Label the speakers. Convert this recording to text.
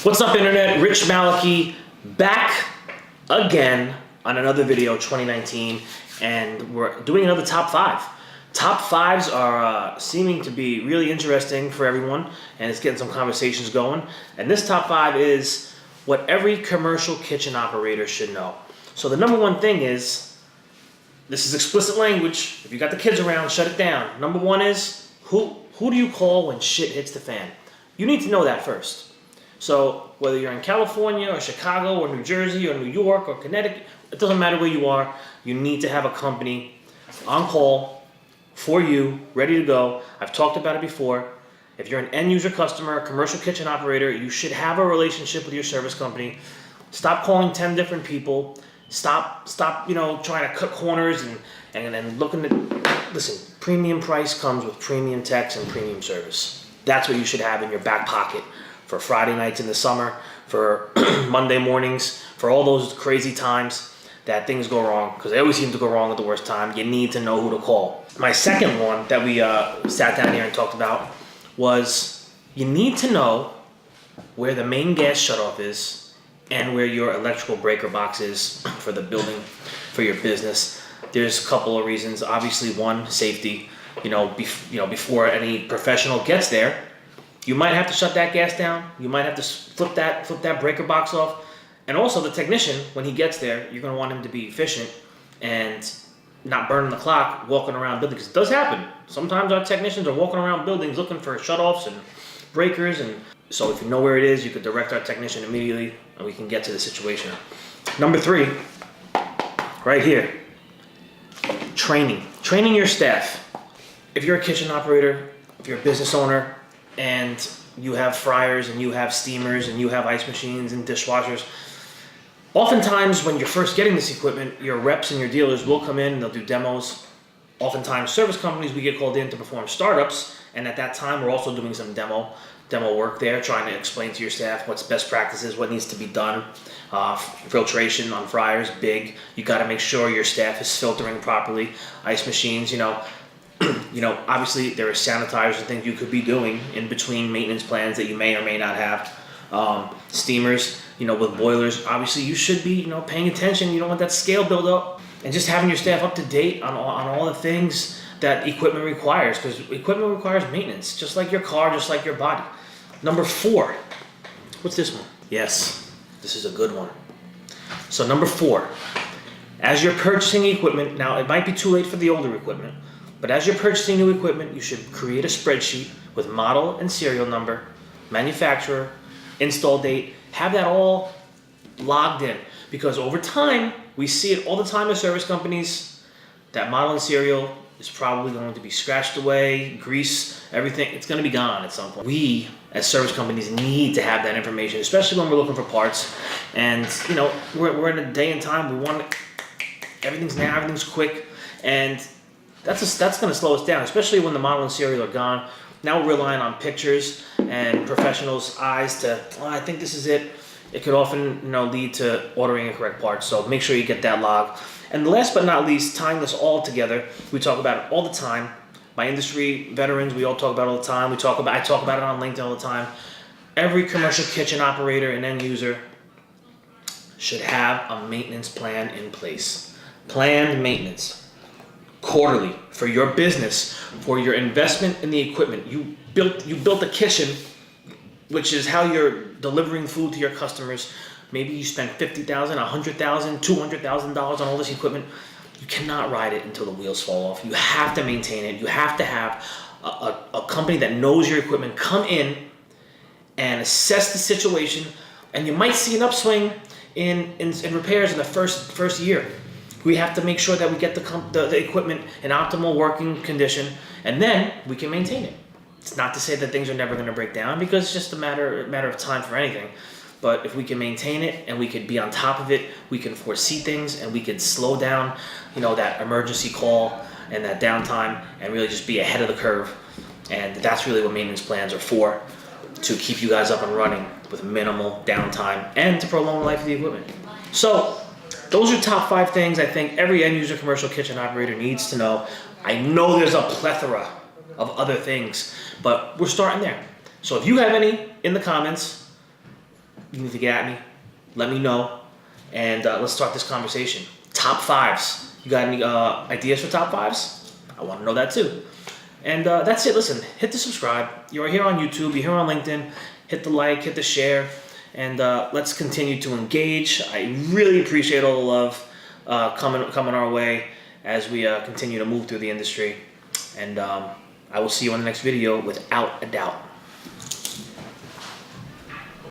Speaker 1: What's up, internet? Rich Malachy back again on another video, 2019, and we're doing another top five. Top fives are seeming to be really interesting for everyone, and it's getting some conversations going. And this top five is what every commercial kitchen operator should know. So the number one thing is, this is explicit language. If you got the kids around, shut it down. Number one is, who do you call when shit hits the fan? You need to know that first. So whether you're in California or Chicago or New Jersey or New York or Connecticut, it doesn't matter where you are, you need to have a company on call for you, ready to go. I've talked about it before. If you're an end user customer, a commercial kitchen operator, you should have a relationship with your service company. Stop calling 10 different people. Stop, trying to cut corners and looking at, listen, premium price comes with premium techs and premium service. That's what you should have in your back pocket for Friday nights in the summer, for Monday mornings, for all those crazy times that things go wrong, because they always seem to go wrong at the worst time. You need to know who to call. My second one that we sat down here and talked about was, you need to know where the main gas shutoff is and where your electrical breaker box is for the building, for your business. There's a couple of reasons. Obviously, one, safety. Before any professional gets there, you might have to shut that gas down. You might have to flip that breaker box off. And also the technician, when he gets there, you're going to want him to be efficient and not burning the clock walking around buildings. Because it does happen. Sometimes our technicians are walking around buildings looking for shutoffs and breakers. And so if you know where it is, you could direct our technician immediately and we can get to the situation. Number three, right here, training. Training your staff. If you're a kitchen operator, if you're a business owner, and you have fryers and you have steamers and you have ice machines and dishwashers, oftentimes when you're first getting this equipment, your reps and your dealers will come in and they'll do demos. Oftentimes service companies, we get called in to perform startups, and at that time we're also doing some demo work there, trying to explain to your staff what's best practices, what needs to be done. Filtration on fryers, big. You got to make sure your staff is filtering properly. Ice machines, obviously there are sanitizers and things you could be doing in between maintenance plans that you may or may not have. Steamers, with boilers, obviously you should be, paying attention. You don't want that scale build up, and just having your staff up to date on all the things that equipment requires, because equipment requires maintenance, just like your car, just like your body. Number four, what's this one? Yes, this is a good one. So number four, as you're purchasing equipment, now it might be too late for the older equipment, but as you're purchasing new equipment, you should create a spreadsheet with model and serial number, manufacturer, install date, have that all logged in. Because over time, we see it all the time with service companies, that model and serial is probably going to be scratched away, grease, everything, it's going to be gone at some point. We, as service companies, need to have that information, especially when we're looking for parts. And, we're in a day and time, we want everything's quick, and that's going to slow us down, especially when the model and serial are gone. Now we're relying on pictures and professionals' eyes to, I think this is it. It could often, lead to ordering incorrect parts. So make sure you get that log. And last but not least, tying this all together, we talk about it all the time. My industry veterans, we all talk about it all the time. I talk about it on LinkedIn all the time. Every commercial kitchen operator and end user should have a maintenance plan in place. Planned maintenance. Quarterly for your business, for your investment in the equipment. You built a kitchen, which is how you're delivering food to your customers. Maybe you spent $50,000, $100,000, $200,000 on all this equipment. You cannot ride it until the wheels fall off. You have to maintain it. You have to have a company that knows your equipment come in and assess the situation. And you might see an upswing in repairs in the first year. We have to make sure that we get the equipment in optimal working condition, and then we can maintain it. It's not to say that things are never going to break down, because it's just a matter of time for anything. But if we can maintain it and we could be on top of it, we can foresee things and we could slow down, that emergency call and that downtime, and really just be ahead of the curve. And that's really what maintenance plans are for, to keep you guys up and running with minimal downtime and to prolong the life of the equipment. So those are top five things I think every end user commercial kitchen operator needs to know. I know there's a plethora of other things, but we're starting there. So if you have any in the comments, you need to get at me. Let me know, and let's start this conversation. Top fives. You got any ideas for top fives? I want to know that too. And that's it. Listen, hit the subscribe. You're here on YouTube. You're here on LinkedIn. Hit the like. Hit the share. And let's continue to engage. I really appreciate all the love coming our way as we continue to move through the industry. And I will see you on the next video without a doubt.